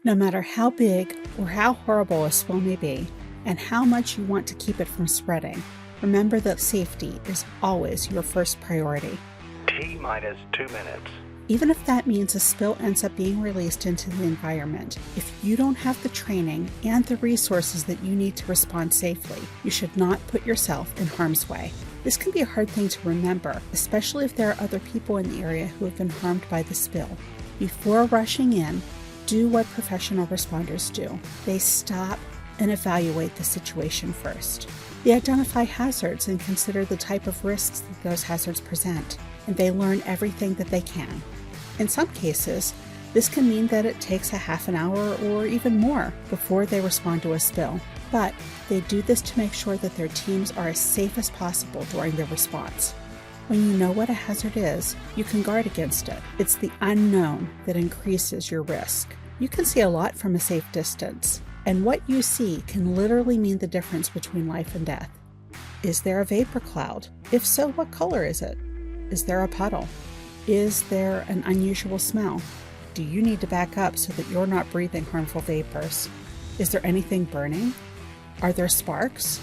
No matter how big or how horrible a spill may be, and how much you want to keep it from spreading, remember that safety is always your first priority. T-minus 2 minutes. Even if that means a spill ends up being released into the environment, if you don't have the training and the resources that you need to respond safely, you should not put yourself in harm's way. This can be a hard thing to remember, especially if there are other people in the area who have been harmed by the spill. Before rushing in, do what professional responders do. They stop and evaluate the situation first. They identify hazards and consider the type of risks that those hazards present, and they learn everything that they can. In some cases, this can mean that it takes a half an hour or even more before they respond to a spill, but they do this to make sure that their teams are as safe as possible during their response. When you know what a hazard is, you can guard against it. It's the unknown that increases your risk. You can see a lot from a safe distance, and what you see can literally mean the difference between life and death. Is there a vapor cloud? If so, what color is it? Is there a puddle? Is there an unusual smell? Do you need to back up so that you're not breathing harmful vapors? Is there anything burning? Are there sparks?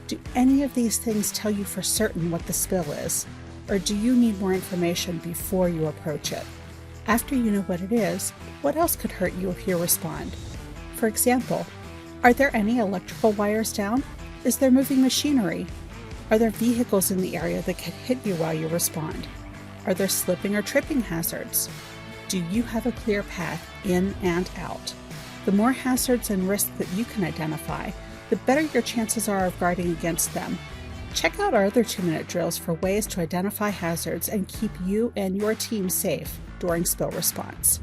Do any of these things tell you for certain what the spill is? Or do you need more information before you approach it? After you know what it is, what else could hurt you if you respond? For example, are there any electrical wires down? Is there moving machinery? Are there vehicles in the area that could hit you while you respond? Are there slipping or tripping hazards? Do you have a clear path in and out? The more hazards and risks that you can identify, the better your chances are of guarding against them. Check out our other 2-minute drills for ways to identify hazards and keep you and your team safe during spill response.